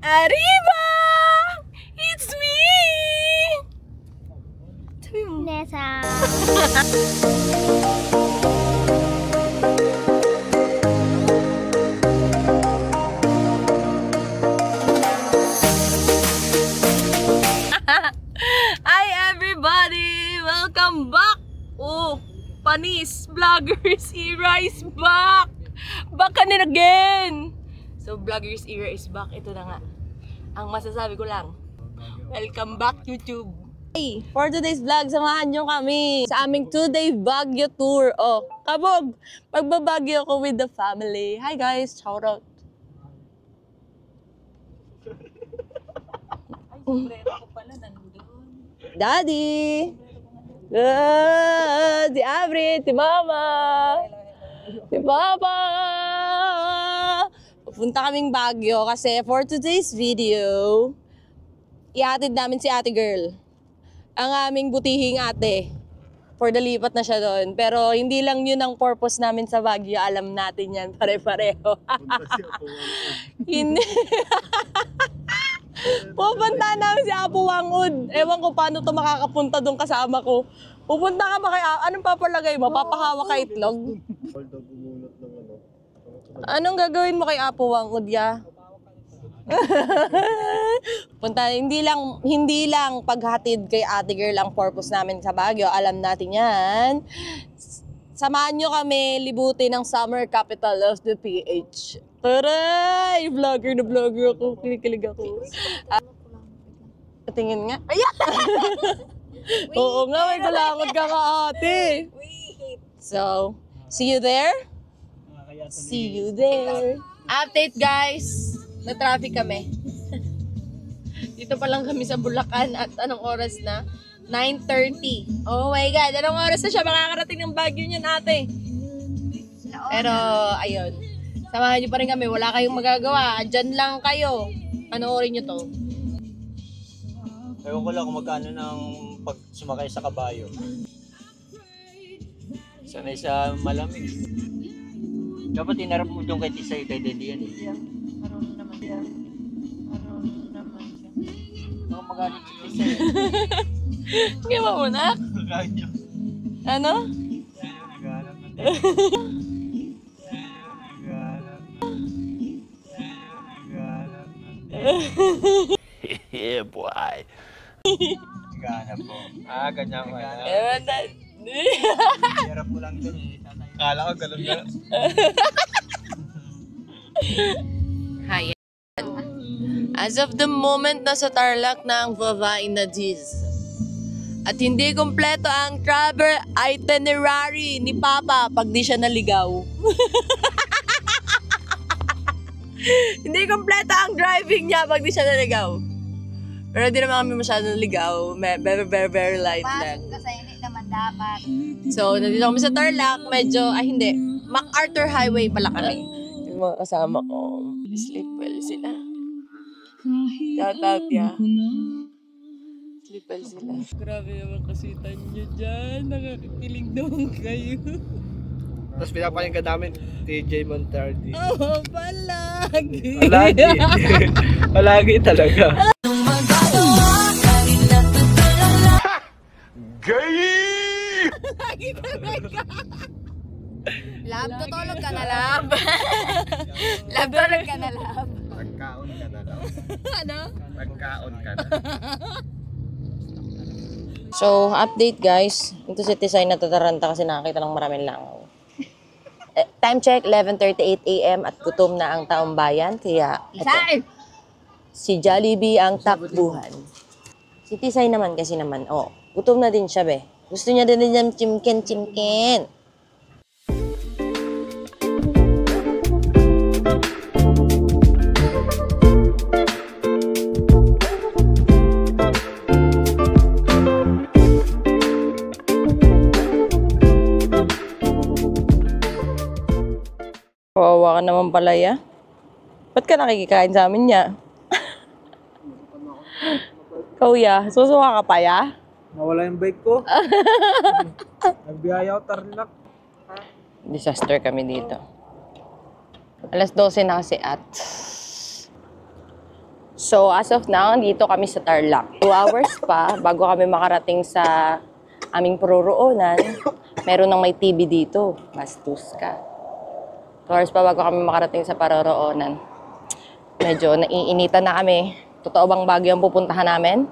Arriba! It's me! Sabi mo. Nessa. Hi everybody! Welcome back! Oh, Panis Vloggers Era is back! Back again! So, Vloggers Era is back. Ito na nga. Ang masasabi ko lang, welcome back YouTube! Hey, for today's vlog, samahan nyo kami sa aming 2-day Baguio tour. Oh, kabog! Magbabagyo ko with the family. Hi guys! Shout out! Daddy! Si Abri, si Mama! Si Papa! Pupunta kaming Baguio kasi for today's video, ihatid namin si ate girl. Ang aming butihing ate. For the lipat na siya doon. Pero hindi lang yun ang purpose namin sa Baguio. Alam natin yan, pare-pareho. Hindi. Pupunta namin si Apo Wangud. Ewan ko paano to makakapunta doon kasama ko. Pupunta ka ba kay anong papalagay mo? Papahawa ka itlog? Anong gagawin mo kay Apo Wangud, ya? Punta, hindi lang paghatid kay ate girl ang purpose namin sa Baguio. Alam natin yan. Samahan nyo kami libutin ang summer capital of the PH. Taray! Vlogger na vlogger ako. Kinikilig ako. Tingin nga. Ayan! Oo nga, may kulangot ka ka ate. So, see you there? See you there. Update guys! Na-traffic kami. Dito pa lang kami sa Bulacan at anong oras na? 9:30. Oh my God, anong oras na siya makakarating ng Baguio niyan ate? Pero, ayun. Samahan niyo pa rin kami. Wala kayong magagawa. Diyan lang kayo. Panoorin niyo to. Ewan ko lang kung magkano ng pag sumakay sa kabayo. Sanay sa malamig. Dapat inarap mo doon kay Tisay, kay Dedi yan eh. Yeah, marunong naman siya. Marunong naman siya. Baka magalit si Tisay. Kaya mo muna? Radyo. Ano? Naghahanap ng yeah, boy. Naghahanap po. Ah, ganyan ko. Ewan na. Hirap mo lang doon eh. Kala ko galon-galon. Hi. As of the moment, nasa Tarlac na ang Vavain na Diz. At hindi kompleto ang travel itinerary ni Papa pag di siya naligaw. Hindi kompleto ang driving niya pag di siya naligaw. Pero di naman kami masyado naligaw. Very light lang. Kasi hindi naman dapat. So, nandito kami sa Tarlac. Medyo, hindi. MacArthur Highway pala kami. Yung mga kasama ko, sleep well sila. Shout out, ya. Sleep well sila. Grabe naman kasitan nyo dyan. Nakakakilig naman kayo. Tapos pinapaling ka namin, TJ Montardi. Oo, palagi. Palagi. Palagi talaga. Gay! Lagi talaga. Lab, tutulog ka na, Lab. Lab, tulog ka na, Lab. Pagkaon ka na lang. Ano? Pagkaon ka na. So, update guys. Ito si Tisay natataranta kasi nakakita ng maraming langaw. Time check, 11:38 AM at gutom na ang taong bayan. Kaya, ito, si Jollibee ang takbuhan. Si Tisay naman kasi naman, gutom na din siya, be. Gusto niya din yung chimken. Kawawa ka naman pala, ya. Ba't ka nakikikain sa amin, ya? Kuya, susuka ka pa, ya? Nawala yung bike ko. Nagbiyaya ako Tarlac. Disaster kami dito. Alas 12 na kasi at So, as of now, dito kami sa Tarlac. 2 hours pa bago kami makarating sa aming proroonan. Meron ng may TV dito. Bastos ka. 2 hours pa bago kami makarating sa paroroonan. Medyo naiinitan na kami. Totoo bang Baguio ang pupuntahan namin?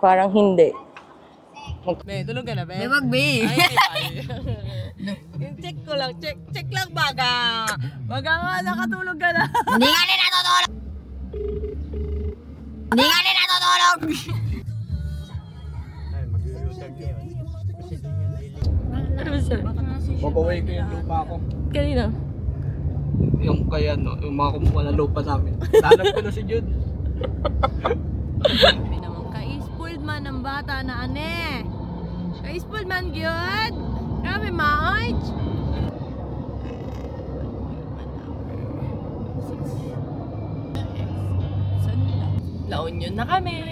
Parang hindi. Be, tulog ka na, be? Wag, be. Check ko lang. Check lang, baga. Baga nga, nakatulog ka na. Hindi nga rin natutulog! Hindi nga rin natutulog! Ay, mag-iusag yun. Kasi doon yan ay Ano ba sir? Babaway ko yung lupa ko. Kanina? Yung kaya no, yung mga kumuha ng lupa namin. Tanap ko na si Jude. Sabi naman, ka-spoiled man ng bata na ane. Ka-spoiled man, gyud. Grabe, Marge. La Union na kami.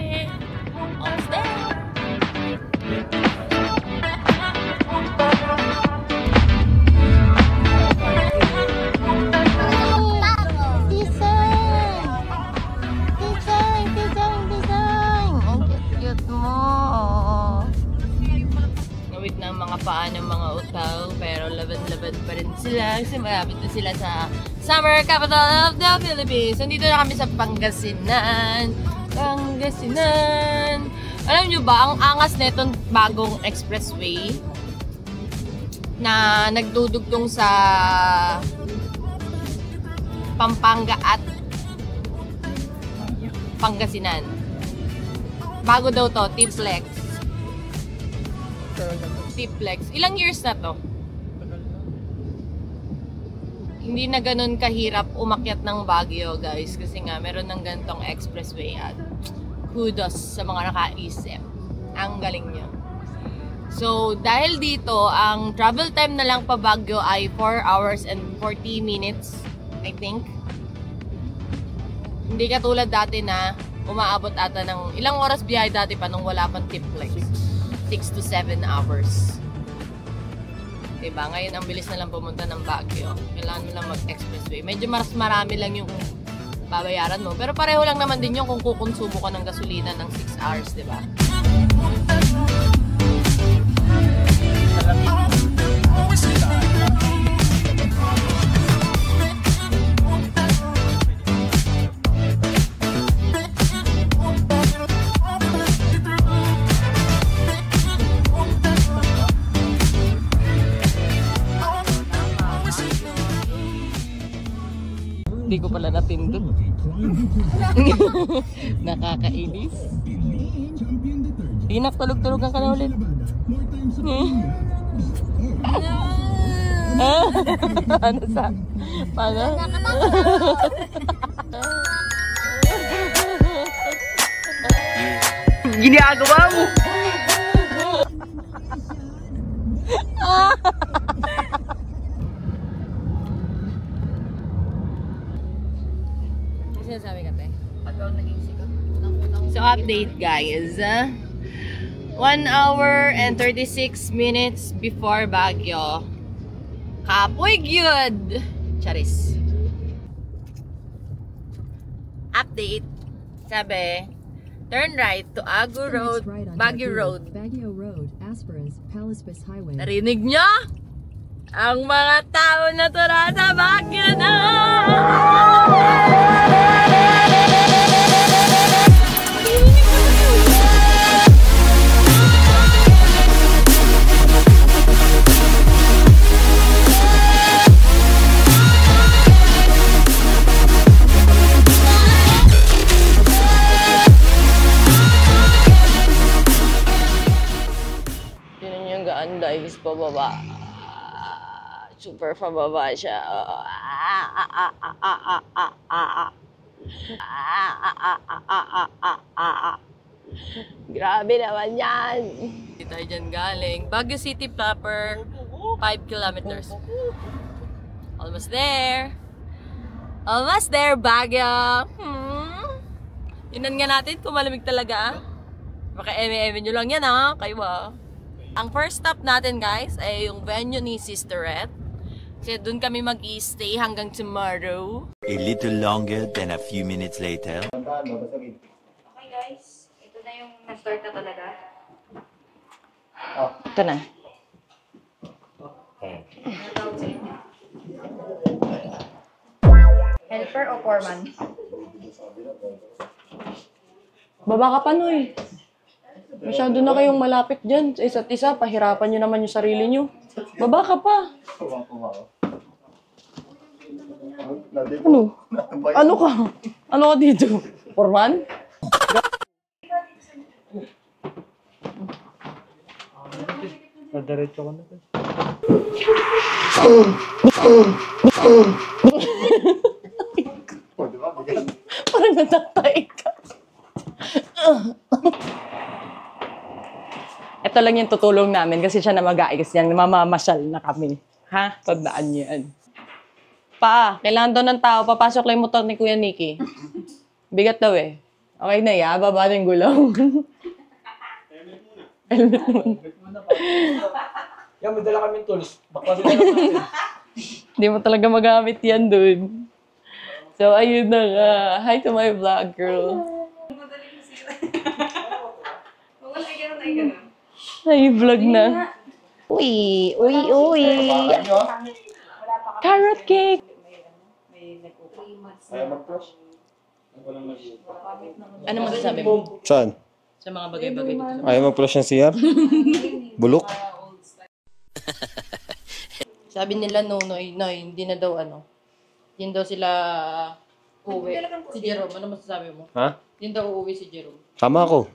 Almost there. Ngawit na ang mga paa ng mga utaw, pero laban-laban pa rin sila kasi malapit na sila sa summer capital of the Philippines. Nandito na kami sa Pangasinan. Pangasinan. Alam nyo ba, ang angas na itong bagong expressway na nagdudugtong sa Pampanga at Pangasinan. Bago daw to, T-Flex. T-Flex. Ilang years na to? Hindi na ganun kahirap umakyat ng Baguio, guys. Kasi nga, meron ng ganitong expressway at kudos sa mga nakaisip. Ang galing niya. So, dahil dito, ang travel time na lang pa Baguio ay 4 hours and 40 minutes, I think. Hindi katulad dati na umaabot ata ng ilang oras biyahe dati pa nung wala pang T-Flex. 6 to 7 hours. Diba? Ngayon, ang bilis na lang pumunta ng Baguio. Kailangan mo lang mag-expressway. Medyo marami lang yung babayaran mo. Pero pareho lang naman din yung kung kukonsumo ka ng gasolina ng 6 hours, diba? Hindi ko pala natindot. Nakakainis. Tinak, tulog-tulogan ka na ulit. Ano sa? Paano? Ginagawa mo! Sinasabi ka, te? So, update guys. 1 hour and 36 minutes before Baguio. Kapoy gyud! Charis. Update. Sabi, turn right to Agu Road, Baguio Road. Baguio Road, Asperance, Palaspis Highway. Narinig nyo? Ang mga tao na tura sa Baguio na! Tinan yung gaan guys, pababa. Super pababa siya. Grabe naman yan. Dito tayo dyan galing. Baguio City proper, 5 kilometers. Almost there. Almost there, Baguio. Yunan nga natin kung malamig talaga. Baka eme-eme nyo lang yan ha, kayo ba? Ang first stop natin guys ay yung venue ni Sisterette. Kasi doon kami mag-i-stay hanggang tomorrow. A little longer than a few minutes later. Okay guys, ito na yung na-start na talaga. Ito na. Ano tawag sa inyo? Helper o foreman? Baba ka pa, Noy. Masyado na kayong malapit dyan sa isa't isa. Pahirapan nyo naman yung sarili nyo. Baba ka pa. Ano? Ano ka? Ano ka dito? Forman? Diretso ko na. Parang natatay ka. Ito lang yung tutulong namin kasi siya na mag-aayos yan. Mamamasyal na kami. Ha? Tandaan niyo yan. Pa, kailangan daw ng tao. Papasok lang yung motor ni Kuya Nicky. Bigat daw eh. Okay na ya, baba na yung gulong. Helmet muna. Yan, may dala kaming tools. Baklasin na lang natin. Hindi mo talaga magamit yan dun. So, ayun na nga. Hi to my vlog, girl. Ay, vlog na. Uy, uy, uy. Carrot cake. Ano masasabi mo Saan? sa mga bagay-bagay dito? Ayaw mag-flush ng CR? Bulok? Sabi nila, Noy, hindi na daw hindi daw sila uuwi. Si Jerome, ano masasabi mo? Ha? Hindi daw uuwi si Jerome. Tama ako.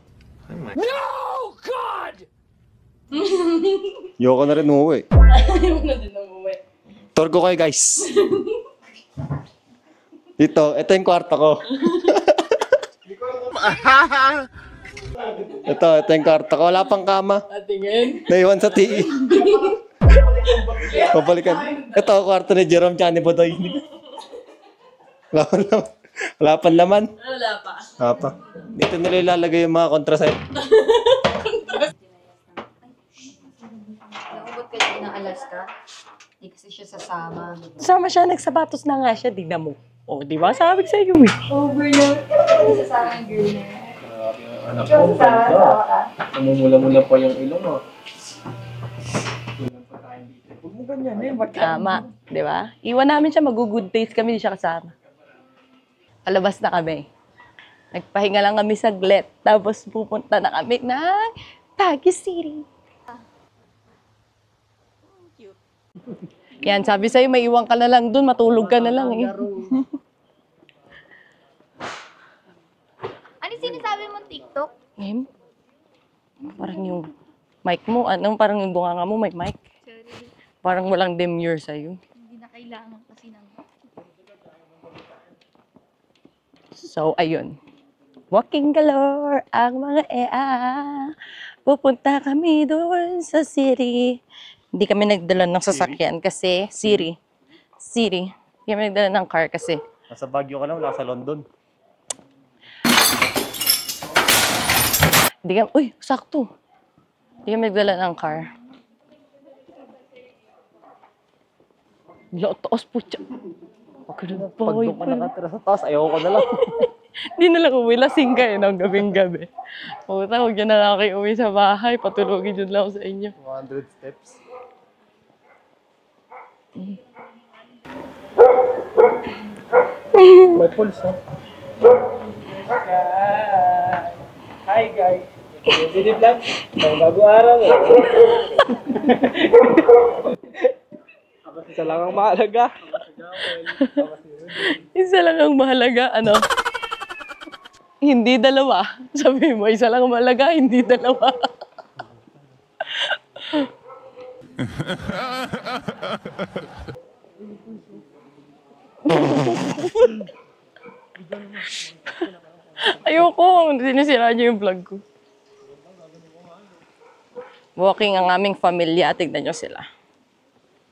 Yoko na rin umuwi. Ayaw na din na uuwi. Tour ko kayo guys. Ito yung kwarto ko. ito yung kwarto ko. Wala pang kama. Tingin. Naiwan sa TE. Pabalikan. Ito ang kwarto ni Jerome tsaka ni Bodoy. Wala pa naman. Wala pa. Wala pa. Dito nila ilalagay yung mga contracept. Naubot ka din ng Alaska. Hindi kasi siya sasama. Sama siya, nagsapatos na nga siya. Tignan mo. O, di ba? Sabi ko sa iyo eh. Over na. Hindi sasama yung girl na. Anak ko, namumula-mula pa yung ilong mo. Huwag mo ganyan eh. Tama. Di ba? Iwan namin siya, mag-good taste kami, di siya kasama. Palabas na kami. Nagpahinga lang kami saglit. Tapos pupunta na kami ng Taguig City. Yan, sabi sa'yo, may iwan ka na lang dun, matulog ka na lang eh. Ano sinasabi mong TikTok? Ngayon, parang yung mic mo, parang yung bunganga mo, may mic. Parang walang demure sa'yo. Hindi na kailangan kasi ng... So, ayun. Walking galore ang mga pupunta kami doon sa city. Hindi kami nagdala ng sasakyan kasi city. Hindi kami nagdala ng car kasi. Nasa Baguio ka lang, wala sa London. Uy, sakto. Hindi kami nagdala ng car. Taos po siya. Pag doon ka nakatira sa taas, ayaw ko na lang. Hindi na lang uwi. Lasing kayo ng gabing-gabi. Puta, huwag nyo na lang kayo uwi sa bahay. Patulogin yun lang sa inyo. 100 steps. May pulse ha? Hi guys! Video vlog? May bago araw eh. Isa lang ang mahalaga. Isa lang ang mahalaga, hindi dalawa. Sabi mo, isa lang ang mahalaga, hindi dalawa. Ayoko, sinisira niyo yung vlog ko. Walking ang aming pamilya, tignan niyo sila.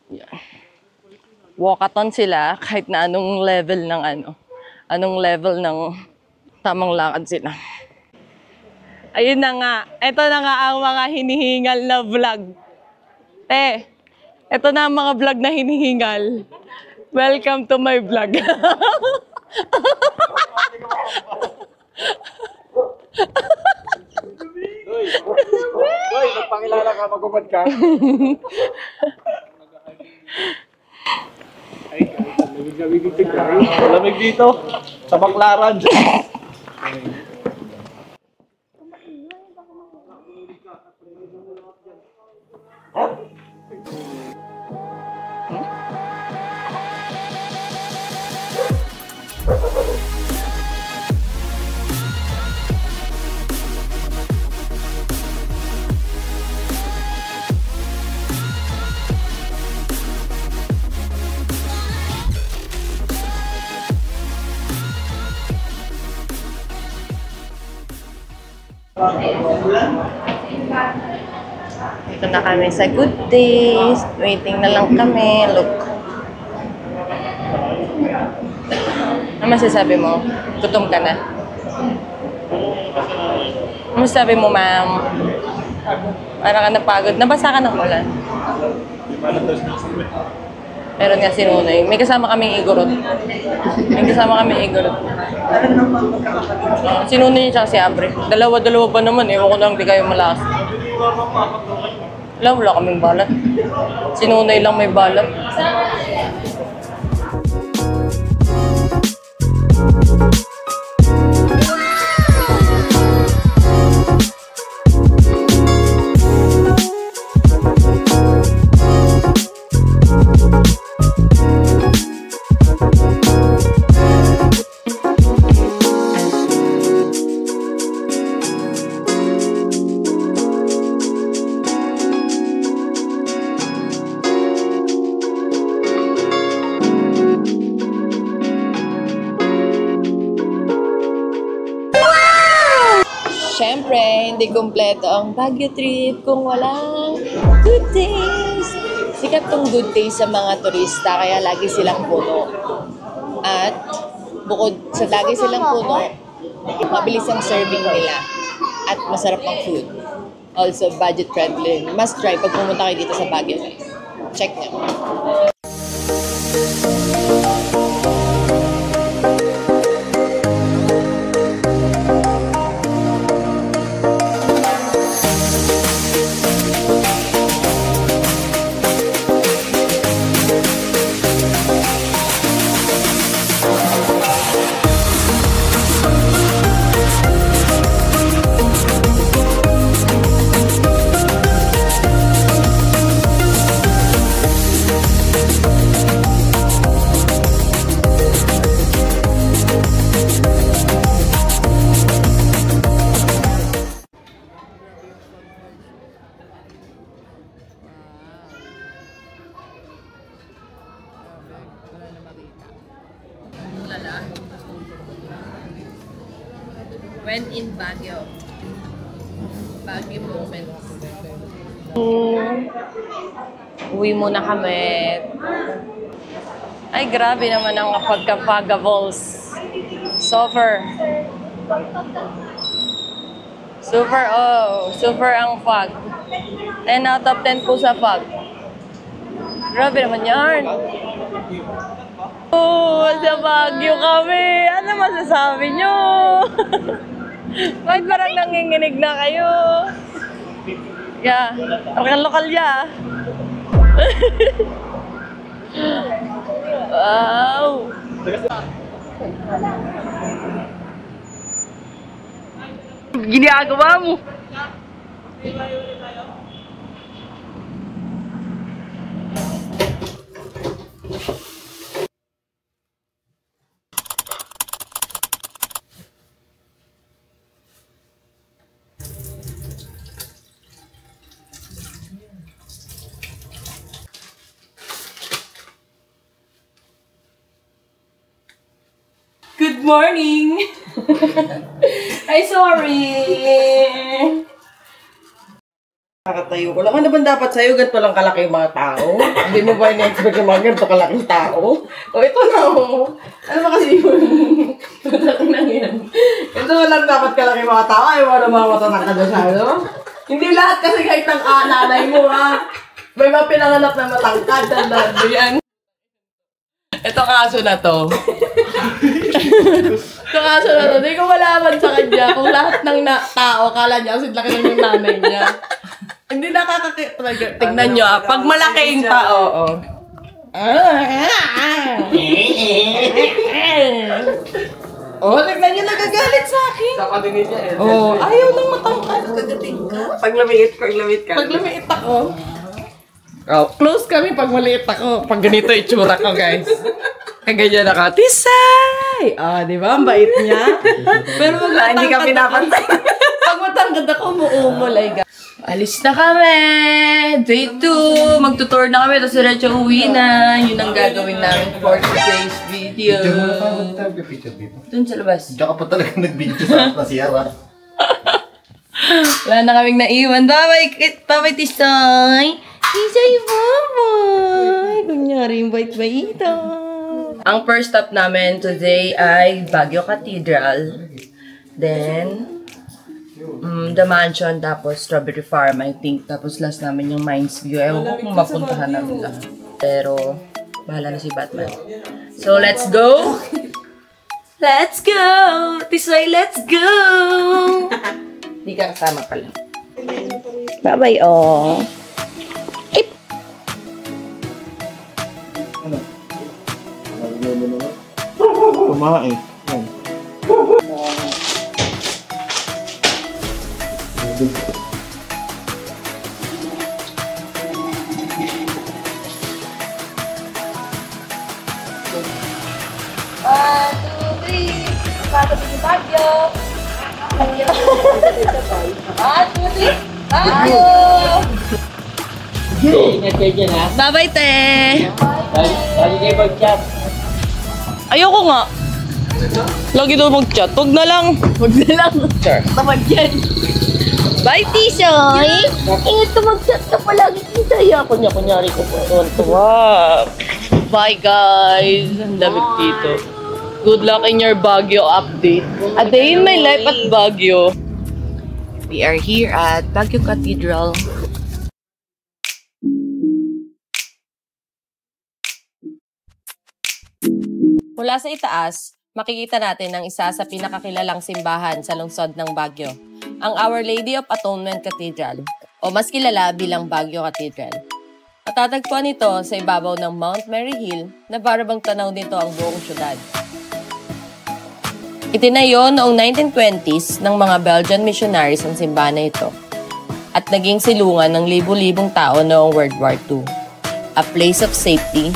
Yan. Walkathon sila kahit na anong level ng tamang lakad sila. Ayun na nga. Ito na nga ang mga hinihingal na vlog. Ito na ang mga vlog na hinihingal. Welcome to my vlog. Hoy, magpakilala ka, magubad ka. Ay, lamig dito. Sa Baklaran. Ito na kami sa Good Days. Waiting na lang kami. Look. Ano masasabi mo? Gutom ka na? Ano masasabi mo, ma'am? Parang ka napagod. Nabasa ka ng ulan. Meron nga si Nunoy. May kasama kaming igorot. Si Nunoy siya si Abre. Dalawa-dalawa pa naman. Ewan ko lang di kayo malakas. Wala kaming balat. Si Nunoy lang may balat. Siyempre, hindi kumpleto ang Baguio trip kung walang Good Days. Sikat tong Good Days sa mga turista, kaya lagi silang puno. At bukod sa lagi silang puno, mabilis ang serving nila at masarap ang food. Also, budget friendly. Must try pag pumunta kayo dito sa Baguio. Check nyo. When in Baguio. Baguio moments. Uwi muna kami. Ay, grabe naman ang pagka-pagables. Super ang fog. 10 out of 10 po sa fog. Grabe naman yan. Sa Baguio kami. Ano masasabi nyo? Bakit parang nanginginig na kayo? Yeah, lokal ya. Wow. Ginagawa mo. Good morning! Ay, sorry! Nakatayo ko lang. Ano ba dapat sa'yo? Ganito lang kalaki yung mga tao? Hindi mo ba in-expect yung mga ganito kalaking tao? O, ito na o. Ano ba kasi yun? Tutang na yan. Ito lang dapat kalaki yung mga tao. Ayaw mo na mga matatang ka doon sa'yo. Hindi lahat kasi kahit ng nanay mo ha. May mga pinanganak na matangkad. Tandaan mo yan. Ito kaso na to. Ito kaso na to. Hindi ko malaman sa kanya kung lahat ng tao, kala niya kasi laki lang yung nanay niya. Hindi tignan nyo pag malaki yung tao, tignan nyo nagagalit sa akin. Kakadinig niya eh. Ayaw nang matangkad. Kagating ka. Pag lumiit ka. Pag lumiit ako, close kami pag maliit ako. Pag ganito itsura ko, guys. Kaganyan ako, Tisay! Di ba? Ang bait niya. Pero pag hindi ka pinapantay. Pag matangkad ako, muumulay, guys. Alis na kami! Day 2! Magtutour na kami, tapos diretso uwi na. Yun ang gagawin namin for today's video. Doon sa labas. Diyan ka pa talaga nag-video sa Sierra. Wala na kaming naiwan. Bye-bye, Tisay! Tisay, bye-bye! Kunyari, bait-baita. Ang first stop namin today ay Baguio Cathedral. Then, The Mansion, tapos Strawberry Farm, I think. Tapos last namin yung Mines View. Ewan ko kung mapuntahan namin lahat. Pero, bahala na si Batman. So, let's go! Let's go! Tisay, let's go! Hindi ka kasama pala. Bye-bye, oh! Kumain. Ingat kayo dyan, ha? Bye-bye, te! Lagi kayo mag-chat. Ayoko nga. Lagi daw mag-chat. Huwag na lang. Huwag na lang. Sure. Tamad yan. Bye, Tisoy! Ito, mag-chat ka palagi, Tisoy. Kunyari ko po. Tuwa. Bye, guys. Ang lamig dito. Good luck in your Baguio update. A day in my life at Baguio. We are here at Baguio Cathedral. Mula sa itaas, makikita natin ang isa sa pinakakilalang simbahan sa lungsod ng Baguio, ang Our Lady of Atonement Cathedral, o mas kilala bilang Baguio Cathedral. Matatagpuan ito sa ibabaw ng Mount Mary Hill na parabang tanaw nito ang buong syudad. Itinayo noong 1920s ng mga Belgian missionaries ang simbahan na ito at naging silungan ng libu-libong tao noong World War II. A place of safety,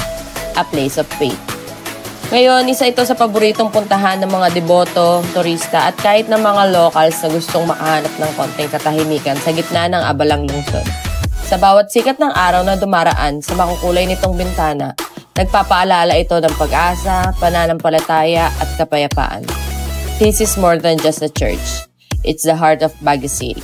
a place of faith. Ngayon, isa ito sa paboritong puntahan ng mga deboto, turista at kahit ng mga locals na gustong makahanap ng konting katahimikan sa gitna ng abalang lungsod. Sa bawat sikat ng araw na dumaraan sa makukulay nitong bintana, nagpapaalala ito ng pag-asa, pananampalataya at kapayapaan. This is more than just a church. It's the heart of Baguio City.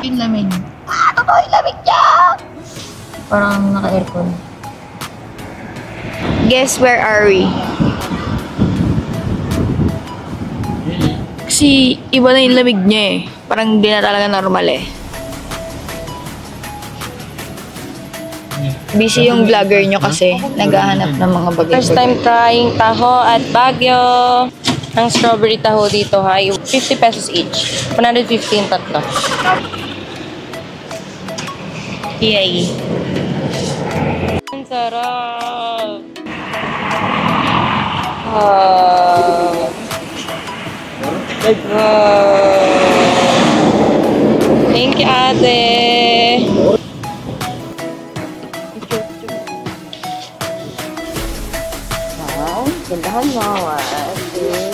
Yung lamig. Totoo yung lamig niya! Parang naka-aircon. Guess where are we? Kasi iba na yung lamig niya eh. Parang di na talaga normal eh. Busy yung vlogger nyo kasi naghahanap ng mga bagay-bagay. First time trying taho at Baguio. Ang strawberry taho dito ay 50 pesos each. 115 tatlo. Yay! Ang sarap! Thank you, ate! Gandahan mo. 1, 2,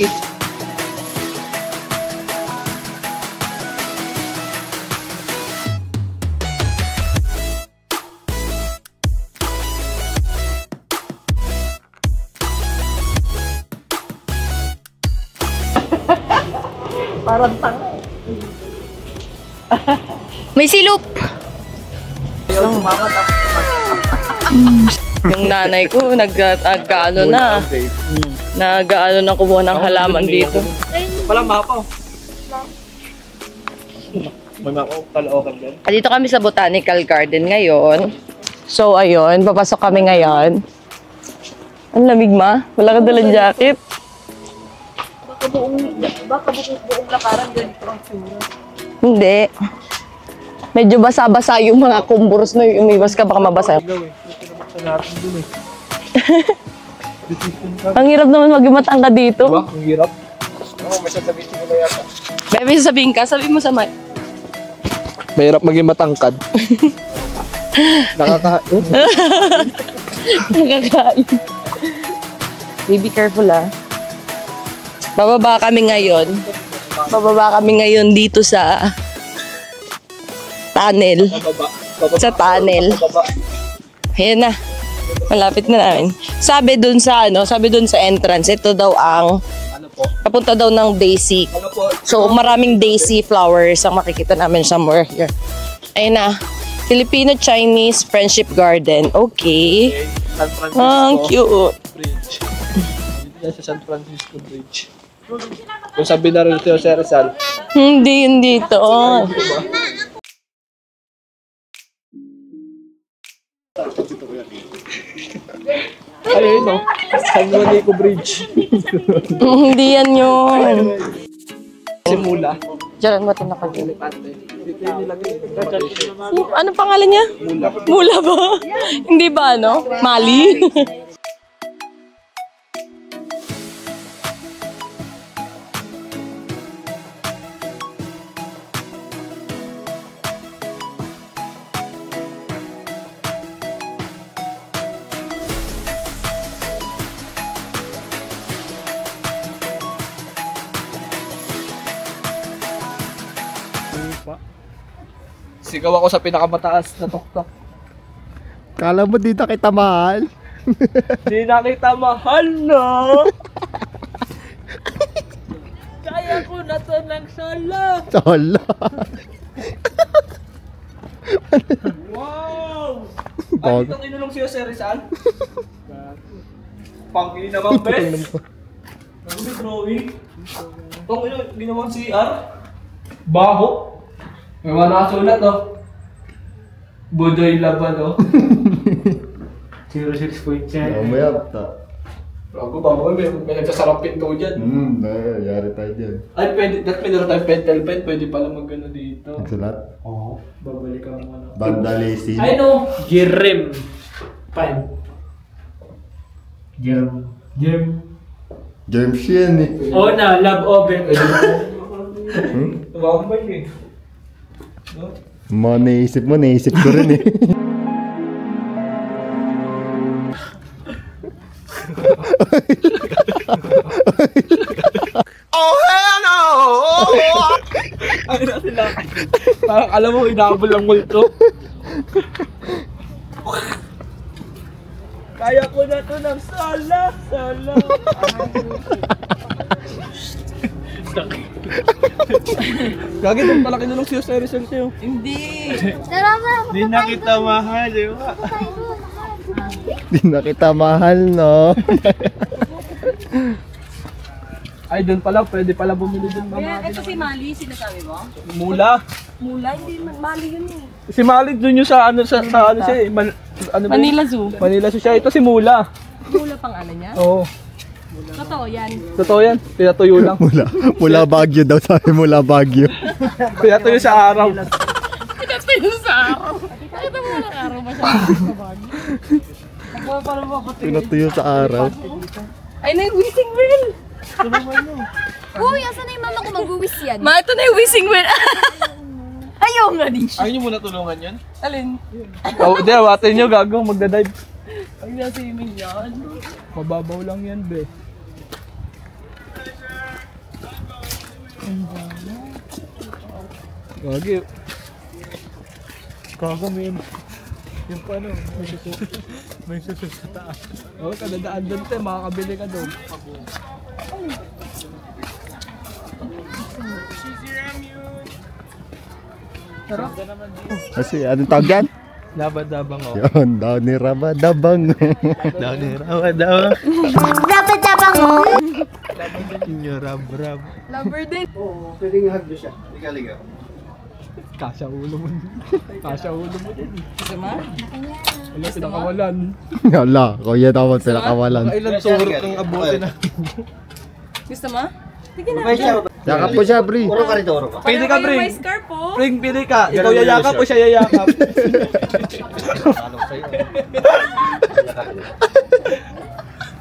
3. Parang tanga. May silup! Yung nanay ko, nag-ano na. Nag-ano na kumuha ng halaman dito. Wala mapaw. May mapaw, kalookan dyan. Dito kami sa Botanical Garden ngayon. So, ayun. Papasok kami ngayon. Ang lamig, ma. Wala ka dalang jacket. Baka buong lakaran ganito ang tsura. Hindi. Medyo basa-basa yung mga kumburos na yung umiwas ka, baka mabasa. Ang hirap naman mag-imatang ka dito. Diba? Ang hirap. May sasabihin ko na yata. Bebe, sasabihin ka. Sabihin mo sa mic. Mahirap maging matangkad. Nakakain. Nakakain. Be careful, ah. Bababa kami ngayon. Bababa kami ngayon dito sa tunnel. Sa tunnel. Ayan na. Malapit na namin. Sabi dun sa entrance, ito daw ang papunta daw ng Daisy. So, maraming Daisy flowers ang makikita namin somewhere here. Ayun na. Filipino-Chinese Friendship Garden. Okay. San Francisco Ang cute. Bridge. Dito yan sa San Francisco Bridge. Kung sabi na rin ito sa Rizal. Hindi, dito. Ayun no? San Juanico Bridge. Hindi yan yun. Simula. Diyan mo tinakagin. Dito yung nilagay. Ano pangalan niya? Mula. Mula ba? Hindi ba ano? Mali? Sigaw ako sa pinakamataas na tuktok. Kala mo dito kita mahal? Di na kita mahal, no? Kaya ko na to ng solo. Solo. Wow! Ay, Bag. dito kinulong siya sa Rizal? Pangili naman, bes. Ano may drawing? Itong ginawang CR? Baho? May mga nakasulat, no? Budoy laban, no? 06.7. Mamaya ta. Bago ba mo? May nagsasarap pinto dyan. Yari tayo dyan. Ay, pwede. That meron tayong pentel pen. Pwede pala mag-ano dito. Nagsulat? Oo. Babalikan mo na. Vandalism. Ay, no. Jerem. Pan. Jerem. Germs yan eh. Oo na, love oven. Tumambay eh. No? Naisip mo, naisip ko rin eh. Oh, hell no! Ay, na sila. Parang alam mo, inaabol ang multo. Kaya ko na to ng sala. Gagi, doon pala kinulong siya sa Rizal sa'yo. Hindi. Di na kita mahal, di ba? Di na kita mahal, no? Ay, doon pala, pwede pala bumili doon mga. Ito si Mali, sinasabi mo? Mula. Mula, hindi Mali yun eh. Si Mali doon yung sa ano sa ano siya eh. Ano ba yun? Manila Zoo. Manila siya. Ito si Mula. Mula pang ano niya? Oo. Totoo yan. Totoo yan. Pinatuyo lang. Mula Baguio daw, sabi mula Baguio. Pinatuyo sa araw. Pinatuyo sa araw. Ito mo lang araw masyado sa Baguio. Pinatuyo sa araw. Ay, na yung wishing well. Uy, asan na yung mama ko mag-uwis yan? Ma, ito na yung wishing well. Ayaw nga din siya. Ayaw niyo muna tulungan yan? Alin? Oh, di, awatin niyo gago. Magdadive. Ang nasimin yan. Mababaw lang yan, be. Gagi. Kaga mo yun. Yung paano, may susunod sa taas. Oo, kadadaan doon tayo, makakabili ka doon. Kasi anong tawag yan? Labadabang oh. Yun, daw ni Rabadabang. Daw ni Rabadabang. Rabadabang mo! Inyo rab-rab. Lover din. Oo, pwede nga hagdo siya. Liga. Kasya ulo mo. Kasya ulo mo din. Gusto mo? Wala, pinakawalan. Wala, kuya dapat sila kawalan. Kailan surot ng abutin na. Gusto mo? Sige na. Yakap po siya, Bri. Pwede ka, Bring. May scarf po. Bring, pwede ka. Ikaw yayakap o siya yayakap.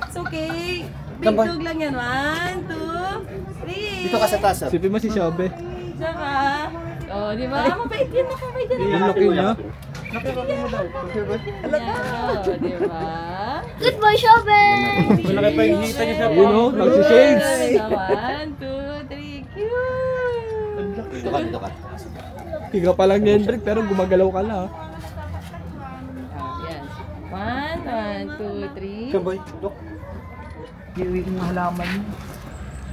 It's okay. Big dog lang yan. 1, 2, 3. Dito ka sa taas. Sipin mo si Shobe. Tsaka. Oh, di ba? Mabait yan. Mabait yan. Yung laki niya. Oh, di ba? Good boy, Shobe! Malaki pa yung hita niya sa you know, nagsi-shades. 1, 2, 3. Cute. Dito ka. Higa pa lang yan, Bring, pero gumagalaw ka na. Yan. 1, 2, 3. Kamboy, dok.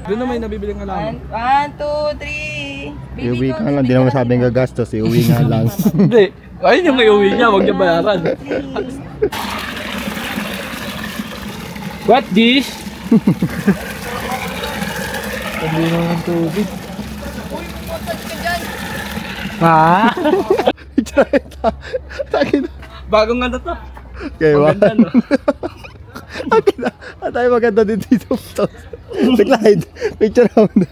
Doon na may nabibiling halaman. 1, 2, 3. Iuwi ka lang, di naman sabing gagastos, iuwi nga lang. Hindi. Ayun yung may uwi niya, huwag niya bayaran. What this? Hindi naman tubig. Ha? Bagong ano to? Kaya ba? Maganda no? At tayo maganda din dito. Slide. Picture ako na.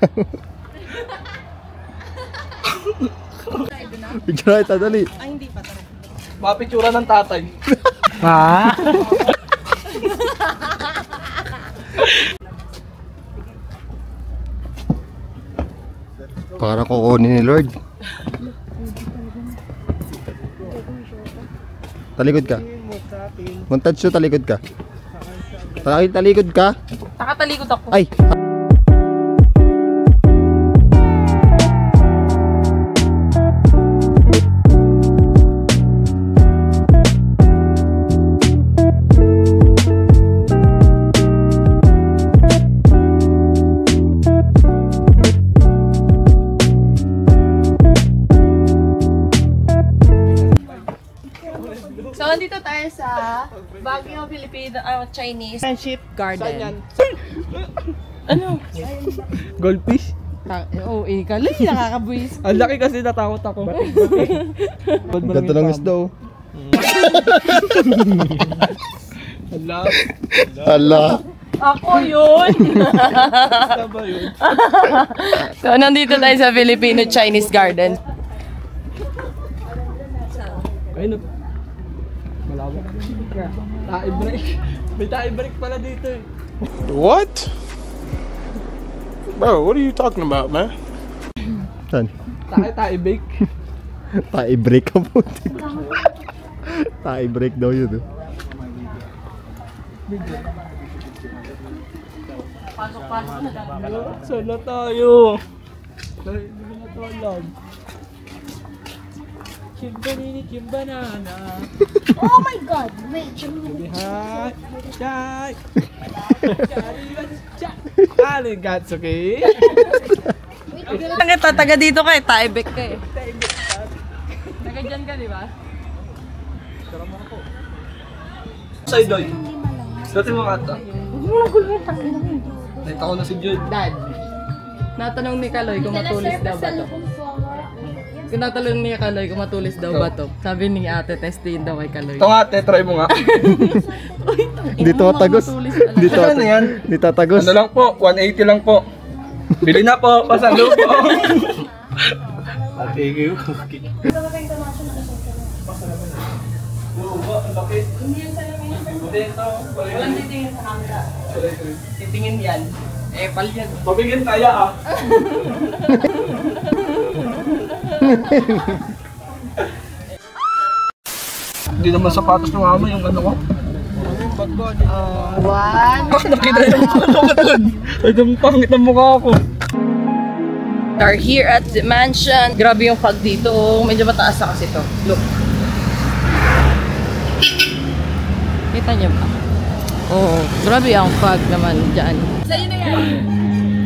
Picture ako, dali. Ay, hindi pa. Tara. Mapitsura ng tatay. Ha? Para kukunin ni Lord. Talikod ka. Montage siya, talikod ka. Talikod ka. Nakatalikod ako. Ay! So, andito tayo sa Baguio, Filipino, Chinese Friendship Garden. Ano? Goldfish? Oh, ikali, nakakabuis. Ang laki kasi natakot ako. Ganto lang isda oh. Hala. Hala. Ako yun! Basta ba yun? So, nandito tayo sa Filipino Chinese Garden. Ayun. Malawak. Tae break. May tae break pala dito eh. What? Bro, what are you talking about, man? Saan? Tae break. Tae break ka po. Tae break daw yun oh. Pasok-pasok na lang. Sana tayo. Dahil hindi na ito alam. Kimbanini, kimbanana. Oh my God! Wait, Hi, Chai. Aligatsu, okay? Taga dito ka eh, Taibek ka eh. Taga dyan ka, di ba? Saidoy. Dati mo kata. Nakita ko na si Jude. Dad, natanong ni Kaloy kung matulis daw ba to. Tinatanong ni Kaloy kung matulis daw ba to. Sabi ni ate, testiin daw kay Kaloy. Ito nga, try mo nga. Dito tatagos. Dito Ano yan? Dito tatagos. Ano lang po, 180 lang po. Bili na po, pasalo po. Thank you. Walang titingin sa camera. Titingin yan. Eh, pal yan. Mabigyan kaya ah. Hindi naman sapatos ng ama yung ano ko. One. Nakita yung ano ko doon. Ay, yung pangit ng mukha ko. We are here at the mansion. Grabe yung fog dito. Oh. Medyo mataas na kasi to. Look. Kita niyo ba? Oo. Grabe ang fog naman dyan. Sa'yo na yan.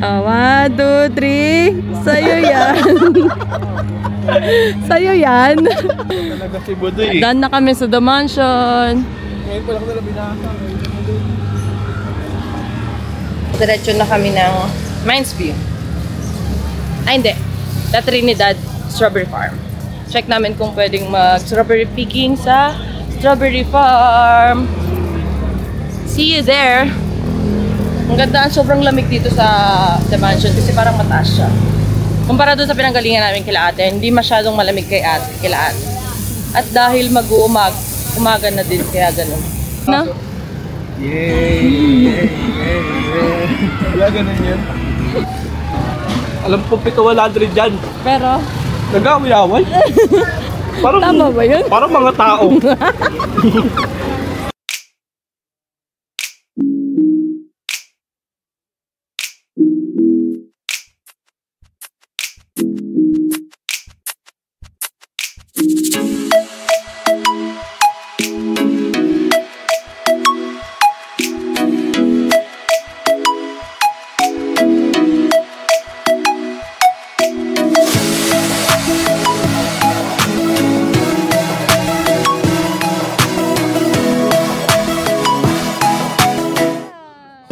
1, 2, 3. Sa'yo yan. Sa'yo yan. Talaga si Budoy. Done na kami sa The Mansion. Ngayon pa lang nila binasa. Diretso na kami ng Mines View. Ay, hindi. La Trinidad Strawberry Farm. Check namin kung pwedeng mag-strawberry picking sa Strawberry Farm. See you there. Ang ganda, sobrang lamig dito sa The Mansion kasi parang mataas siya. Kumpara doon sa pinanggalingan namin kila ate, hindi masyadong malamig kila ate. At dahil umaga na din, kaya ganun. No? Yay! Wala ganun yun. Alam ko 700 dyan. Pero, nag-away-away. Parang, tama ba yun? Parang mga tao.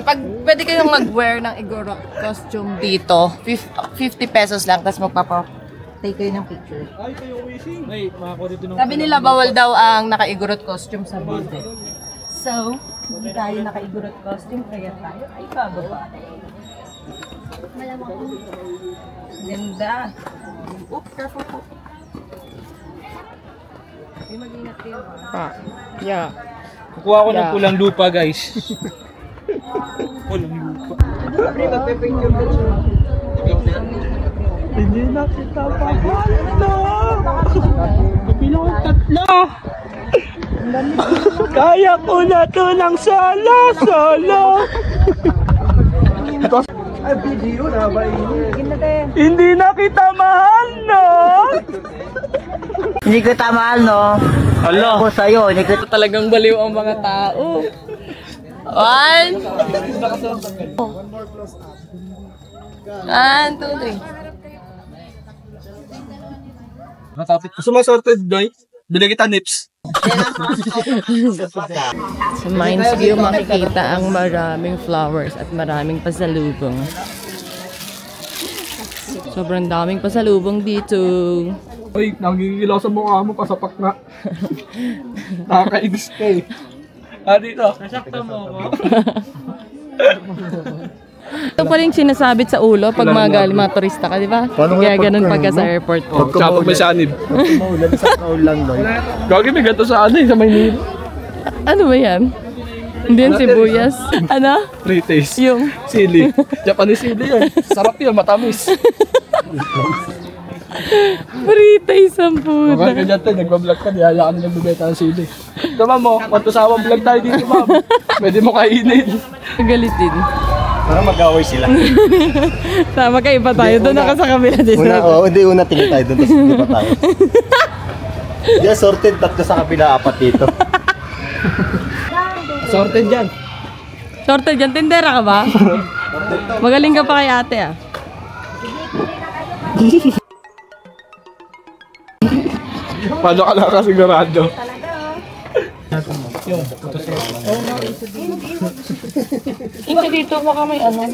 Pag pwede kayong mag-wear ng Igorot costume dito, 50 pesos lang, tapos magpapa-take kayo ng picture. Ay, kayo wishing. Ay, makakuha dito ng... Sabi nila bawal daw ang naka-Igorot costume sa bode. So, hindi tayo naka-Igorot costume, kaya tayo ay bababa. Ganda. Oop, careful po. Ay, mag-ingat kayo. Yeah. Kukuha ko ng pulang lupa, guys. Pulang lupa. Hindi na kita pahala. Kabilang tatlo. Kaya ko na to ng solo. Ay, video na ba hindi na kita mahal, no? Hindi kita mahal, no? Hala. Ako sa'yo, hindi kita... Talagang baliw ang mga tao. 1, 2, 3. Sumasorted, Joy. Bili kita nips. Sa Mines View makikita ang maraming flowers at maraming pasalubong. Sobrang daming pasalubong dito. Uy, nangigilaw sa mukha mo, pasapak na. Nakakainis ka eh. Dito. Nasakta mo ako. Ito pa rin sinasabit sa ulo pag mga turista ka, di ba? Kaya ganun pagka sa airport. Kapag may sanib. Maulan sa kaulan, Loy. Gagi, may gato sa sa Maynila. Ano ba yan? Hindi yan sibuyas. Ano? Pre-taste. Yung Sili. Japanese sili yun. Sarap yun, matamis. Pritay sampu. Kaya ka dyan tayo, nagbablog ka, niyaya ka na nagbibeta ng sili. Ito ma'am mo, matusawang vlog tayo dito ma'am. Pwede mo kainin. Galitin. Para mag-away sila. Tama, kaiba tayo. Doon ako sa kabila dito. Una tingin tayo doon, tapos hindi pa tayo. Yeah, sorted, tatlo sa kabila, 4 dito. Sorted dyan. Sorted dyan, tindera ka ba? Magaling ka pa kay ate ah. Paano ka nakasigurado? Hindi dito, baka may ano.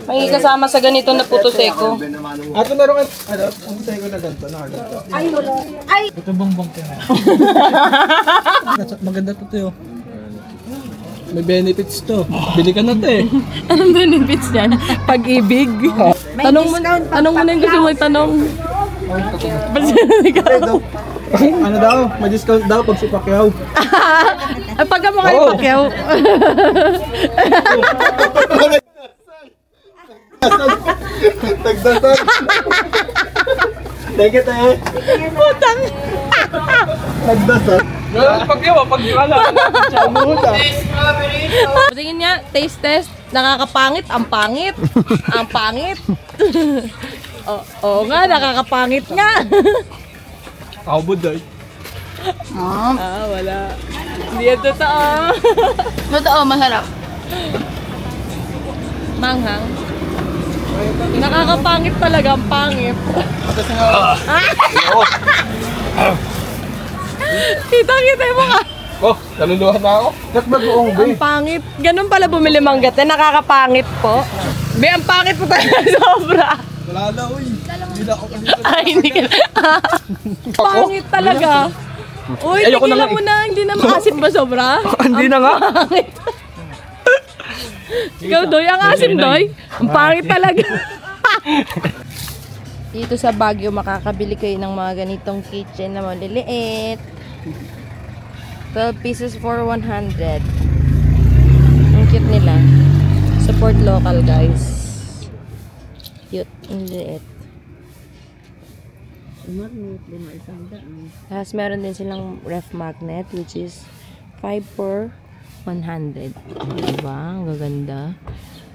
May kasama sa ganito na puto seko. Ato meron ka, ang sa'yo ko na ganito, nakaganto. Ay, wala. Ay! Ito bongbong ka na. Maganda to to. May benefits to. Bili ka na to eh. Anong benefits yan? Pag-ibig? Tanong mo na yung gusto mo itanong. Ano daw? May discount daw pag si Pacquiao. Pagka mo kayo Pacquiao. Tagdasal. Thank you, tayo. Putang! Nagdasal. Pacquiao, Pacquiao. Tingin niya, taste test. Nakakapangit, ang pangit. Ang pangit. Oo nga, nakakapangit nga. Kaubod ay. Wala. Hindi yan totoo. Totoo, masarap. Manghang. Nakakapangit talaga, ang pangit. Kita mo ka. Oh, naluluhan na ako. Nagbagoong Ang pangit. Ganun pala bumili manggat. Nakakapangit po. Be, ang pangit po talaga sobra. Wala na, uy. Hindi na ako kasi. Ay, hindi ka. Pangit talaga. Uy, tigilan mo na. Hindi na maasim ba sobra? Hindi na nga. Pangit. Ikaw, Doy. Ang asim, Doy. Ang pangit talaga. Dito sa Baguio, makakabili kayo ng mga ganitong kitchen na maliliit. 12 pieces for 100. Ang cute nila. Support local, guys. Cute. Ang liit. Tapos meron din silang ref magnet, which is 5 for 100. Diba? Ang gaganda.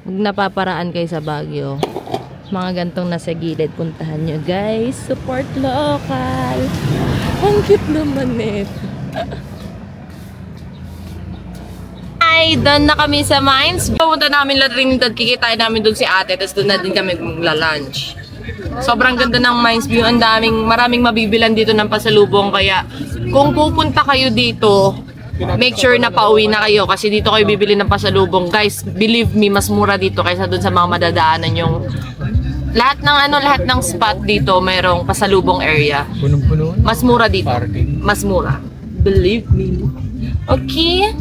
Huwag napaparaan kayo sa Baguio. Mga gantong nasa gilid, puntahan nyo, guys. Support local. Ang cute naman nito. Ay, done na kami sa Mines. Pupunta namin Trinidad, kikitay namin doon si ate, tapos doon na din kami magla-lunch. Sobrang ganda ng Mines View, maraming mabibilan dito ng pasalubong, kaya kung pupunta kayo dito, make sure na pauwi na kayo kasi dito kayo bibili ng pasalubong. Guys, believe me, mas mura dito kaysa doon sa mga madadaanan yung lahat ng spot dito mayroong pasalubong area. Punong-puno. Mas mura dito. Mas mura. Believe me. Okay.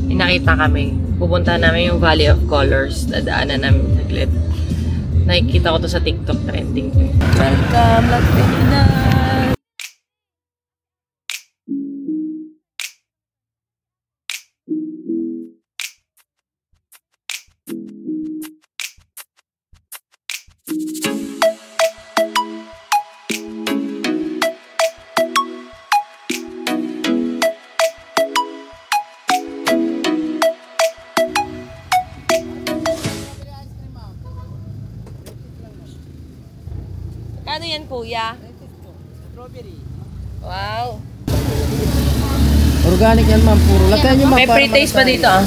Nakita kami. Pupunta namin yung Valley of Colors. Nadaanan namin saglit. Nakikita ko to sa TikTok trending. Welcome, Las Piñas! Ano yan, kuya? Strawberry. Wow. Organic yan, ma'am. Puro. Lagyan nyo, ma'am. May pre-taste pa dito, ah.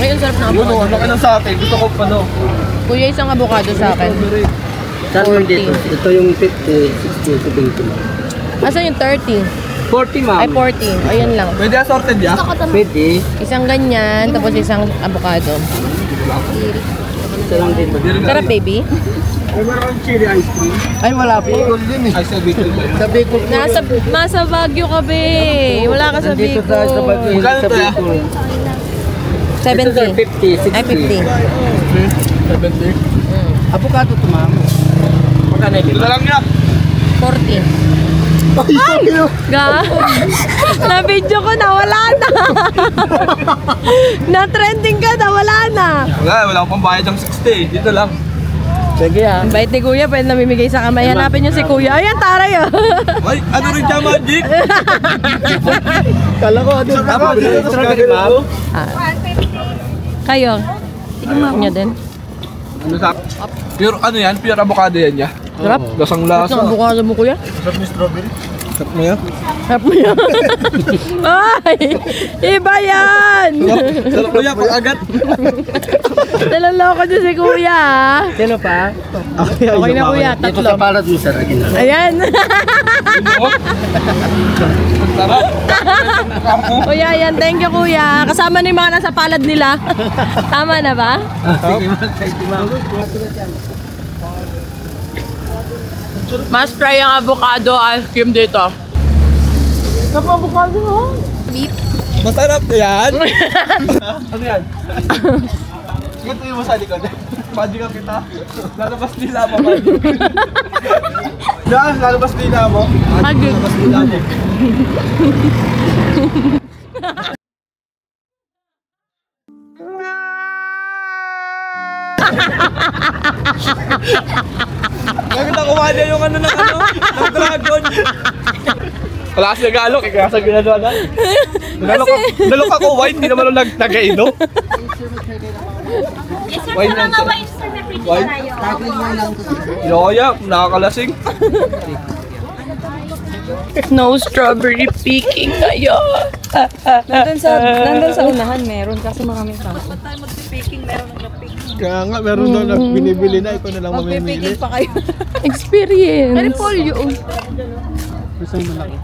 Ay, ang sarap na avocado. Ano ka na sa akin? Gusto ko pa, no? Kuya, isang avocado sa akin. Saan mo dito? Ito yung 50, 60, 70. Asan yung 30? 40, ma'am. Ay, 40. Ayan lang. Pwede assorted ya? Pwede. Isang ganyan, tapos isang avocado. Ito lang din. Sarap, baby. Ay, meron cherry ice cream. Ay, wala po. Ay, sa Bicol ba? Sa Bicol po. Nasa Baguio ka, be. Wala ka sa Nandito Bicol. sa Baguio. Magkano Sa to, ya? Bicol. 70. 50, 60. Ay, 50. 70. Avocado to, ma'am. Magkano yun? Ito lang niya. 40. Ay! Ga? Na-video ko na, wala na. Na-trending ka na, wala na. Wala akong pambayad ng 60. Dito lang. Sige, ha. Ang bait ni kuya, pwede namimigay sa kamay. Hanapin niyo si kuya. Ayan, taray, oh. Ay, ano rin dyan, Magic? Kala ko, dito sa strawberry, ma'am. Kayo. Tingnan niyo din. Ano sa? Pure ano yan? Pure avocado yan niya. Sarap. Lasang lasa. Ang avocado mo, kuya. Sarap ni strawberry. Sarap mo yan? Sarap mo yan. Ay! Iba yan! Sarap mo yan, pag-agat. Nalaloko niyo si kuya, ha? Sino pa? Okay na, kuya. Dito Tatlo. sa palad mo, sir. Ayan. Sarap. Kuya, yan. Thank you, kuya. Kasama na yung mga nasa palad nila. Tama na ba? Mas try ang avocado ice cream dito. Sarap avocado, no? Masarap yan. Ano yan? Ito yung sa likod. Magic kita. Lalabas nila mo, Magic. Lalabas nila mo. Magic. Lalabas nila mo. Bakit ako kumanya yung ano ng dragon? Wala kasi nag-alok, kaya sa ginagawa na. Nalok ako wine, hindi naman ako nag-iino. Wine lang to. Wine? Yoya, nakakalasing. No strawberry picking kayo. Nandun sa unahan meron kasi maraming tao. Kaya nga, meron daw na binibili na. Ikaw na lang mamimili. Magpipigil pa kayo. Experience. Pero polio. Gusto mo malaki.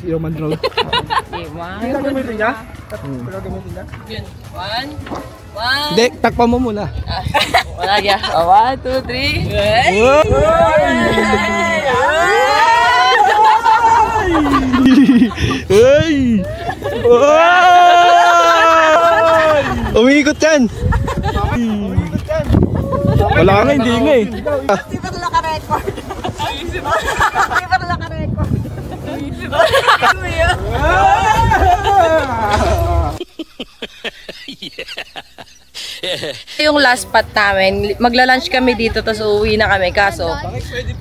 Yung man-draw. Gagamitin niya? Gagamitin niya? Yun. One. Hindi, takpan mo muna. Wala kaya. 1, 2, 3. Hey! Umiikot yan! Wala nga, hindi nga eh. Di ba nila ka-record? Di ba nila ka-record? Yung last spot namin, magla-lunch kami dito tapos uuwi na kami kaso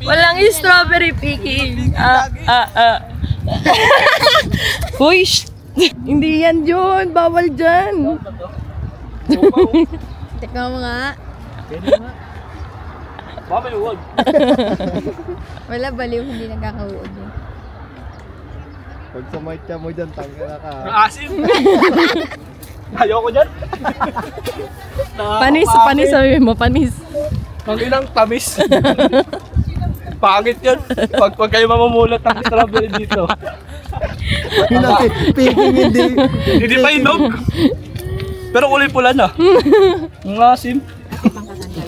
walang strawberry picking. Huy! Hindi yan yun! Bawal dyan! Tignan mo nga. Babaliwag. Wala baliw, hindi nagkakauod yun. Pag sumait ka mo dyan, tangga na ka. Asim. Ayoko dyan. Panis, panis sabi mo, panis. Ang ilang tamis. Pangit yun. Pag kayo mamumulat ng strawberry dito. Hindi pa inog. Pero kulay pula na. Ang asim.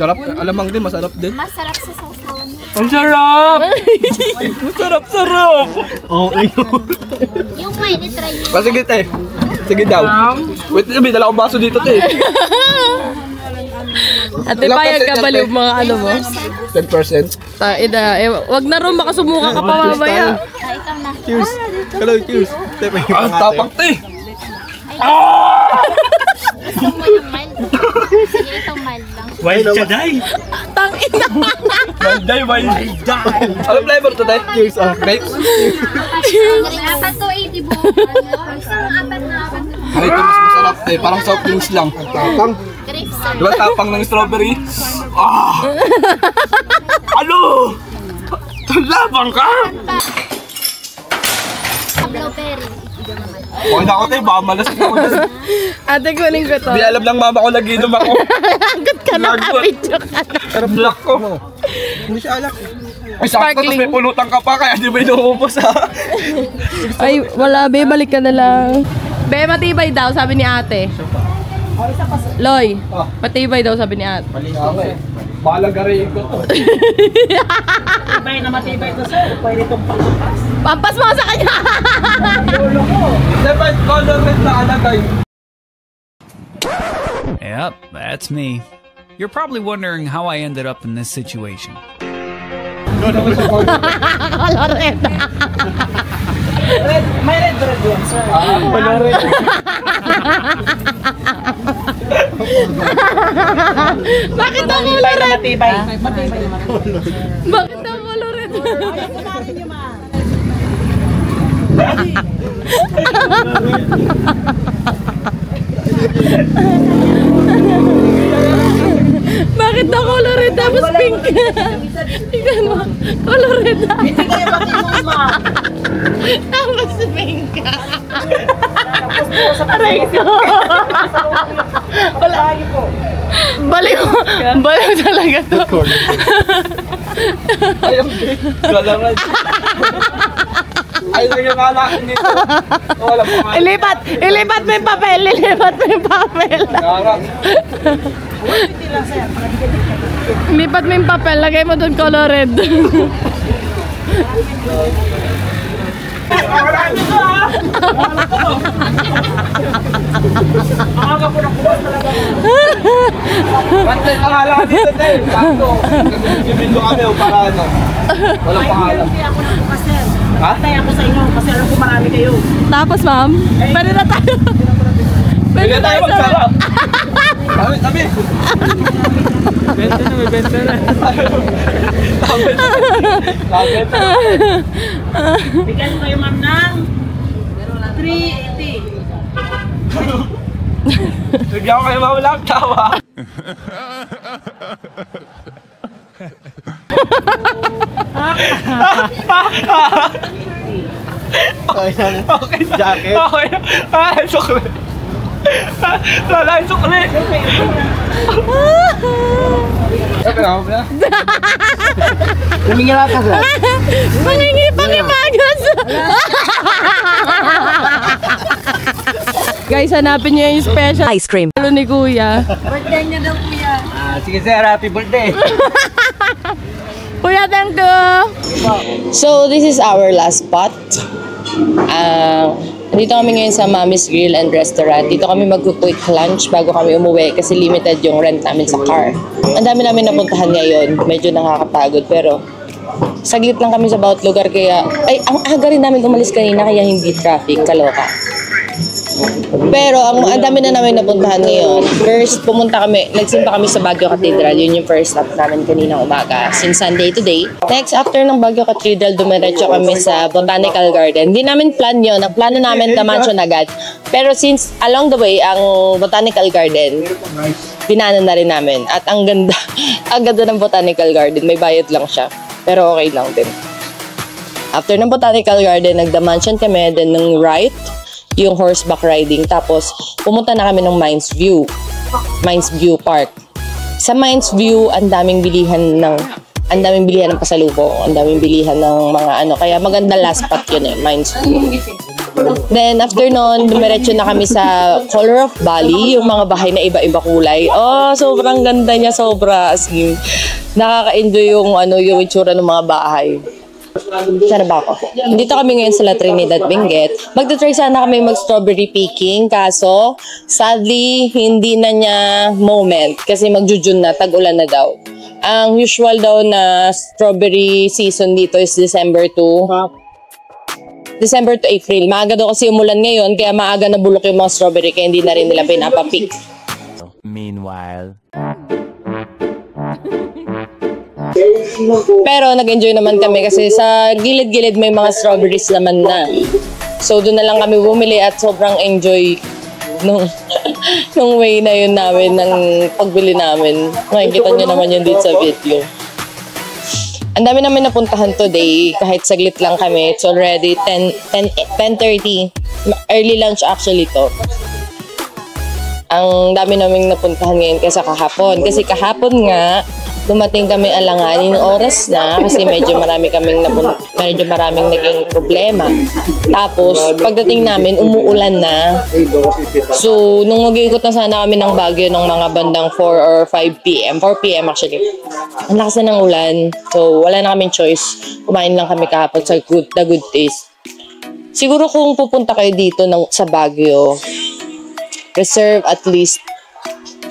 Sarap, alamang din, masarap din. Masarap sa sausawan niya. Ang sarap! Masarap-sarap! Okay. Yung may nitry niyo. Sige te. Sige daw. Wait, may dala akong baso dito te. Ate payag ka baliw mga ano mo? 10%. Wag na rin makasumuka ka pa mamaya. Ikaw na. Cheers! Hello, cheers! Ang tapang te! Gusto mo yung mild? Sige, itong mild lang. Wild chaday! Tangina! Wild wild day! Ano flavor to day? Cheers! Grapes? Apat to 80 buo. Apat na. Ano ito mas masarap te? Parang soft drinks lang. Tapang? Grapes sir. Diba tapang ng strawberry? Ano? Labang ka? Blueberry. Okay na ako te, baka malas ko dyan. Ate, kunin ko to. Di alam lang mama ko naginom ako. Lagot ka na, kapityo ka na. Pero black ko. Hindi siya alak. Ay, sakto, tapos may pulutan ka pa, kaya di ba inuubos ha? Ay, wala be, balik ka na lang. Be, matibay daw, sabi ni ate. Loy, matibay daw, sabi ni ate. Bahala garayin ko to. Matibay na matibay to sir. Pwede itong pangpas. Pampas mo sa kanya! Ulo ko. Dapat color red na alagay. Yep, that's me. You're probably wondering how I ended up in this situation. Colorado. May red yan sir. Color red. Bakit ang colorado? Matibay. Matibay naman. Bakit ang colorado? Bakit na colorado tapos pink? Tignan mo, colorado. Hindi kayo pati mo ma. Tapos pink. Aray ko. Baliw. Baliw talaga to. Ayun, galangan. Ayun lang yung anak dito. Wala pa nga. Ilipat mo yung papel. Ilipat mo yung papel. Lipat mo yung papel. Lagay mo doon color red. Pantay pangalan dito, Tay. Sakto. Ibindo kami para ano. Walang pangalan. Ha? Patay ako sa inyo kasi alam ko marami kayo. Tapos, ma'am, pwede na tayo. Pwede na tayo magsarap. Tabi. Benta na, may benta na. Bigyan ko kayo, ma'am, ng 380. Bigyan ko kayo, ma'am, lang tawa. Okay, jacket. Okay. Sukli. Lalay, sukli. Lumingin ka sa. Pangimagas! Guys, hanapin niyo yung special ice cream ni Kuya. Birthday niya daw, kuya. Sige sir, happy birthday. Kuya, thank you! So, this is our last spot. Dito kami ngayon sa Mommy's Grill and Restaurant. Dito kami mag-quick lunch bago kami umuwi kasi limited yung rent namin sa car. Ang dami namin napuntahan ngayon. Medyo nakakapagod pero saglit lang kami sa bawat lugar kaya... Ay, ang aga rin namin umalis kanina kaya hindi traffic. Kaloka. Pero ang dami na namin napuntahan ngayon. First, pumunta kami, nagsimba kami sa Baguio Cathedral. Yun yung first stop namin kaninang umaga. Since Sunday today. Next, after ng Baguio Cathedral, dumiretso kami sa Botanical Garden. Hindi namin plan yun. Ang plano namin, the mansion agad. Pero since along the way, ang Botanical Garden, pinaanan na rin namin. At ang ganda, ang ganda ng Botanical Garden. May bayad lang siya. Pero okay lang din. After ng Botanical Garden, nag-the mansion kami. Then ng right, yung horseback riding. Tapos, pumunta na kami ng Mines View Park. Sa Mines View, ang daming bilihan ng pasalubong, ang daming bilihan ng mga ano. Kaya maganda last spot yun Mines View. Then, after nun, dumiretso na kami sa Color of Bali, yung mga bahay na iba-iba kulay. Oh, sobrang ganda niya, sobra. As in, nakaka-enjoy yung itsura ng mga bahay. Sana ba ako? Dito kami ngayon sa La Trinidad, Benguet. Magta-try sana kami mag-strawberry picking. Kaso, sadly, hindi na niya moment. Kasi mag-June na, tag-ulan na daw. Ang usual daw na strawberry season dito is December to April. Maaga daw kasi umulan ngayon, kaya maaga na bulok yung mga strawberry, kaya hindi na rin nila pinapapick. Meanwhile... Pero nag-enjoy naman kami kasi sa gilid-gilid may mga strawberries naman na. So doon na lang kami bumili at sobrang enjoy nung way na yun namin, ng pagbili namin. Makikita nyo naman yun dito sa video. Ang dami namin napuntahan today, kahit saglit lang kami. It's already 10:30. Early lunch actually to. Ang dami namin napuntahan ngayon kaysa kahapon. Kasi kahapon nga, dumating kami alanganin oras na kasi medyo maraming naging problema. Tapos, pagdating namin, umuulan na. So, nung mag-iikot na sana kami ng Baguio ng mga bandang 4 or 5 p.m. 4 p.m. actually. Ang lakas na ng ulan. So, wala na kaming choice. Kumain lang kami kahapon sa The Good Taste. Siguro kung pupunta kayo dito sa Baguio, reserve at least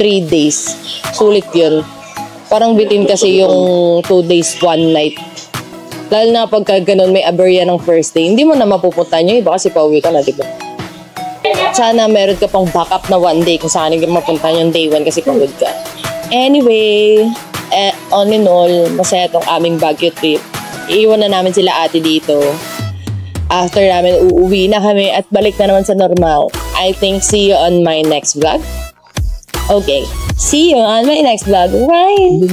3 days. Sulit yun. Parang bitin kasi yung 2 days, 1 night. Lalo na pagka ganun may aberya ng first day, hindi mo na mapupuntahan yung iba kasi pauwi ka na, diba? Sana meron ka pang backup na 1 day kung saan ka mapuntahan yung day 1 kasi pagod ka. Anyway, all in all, masaya itong aming Baguio trip. Iiwan na namin sila ate dito. After namin, uuwi na kami at balik na naman sa normal. I think see you on my next vlog. Okay. See you on my next vlog. Bye!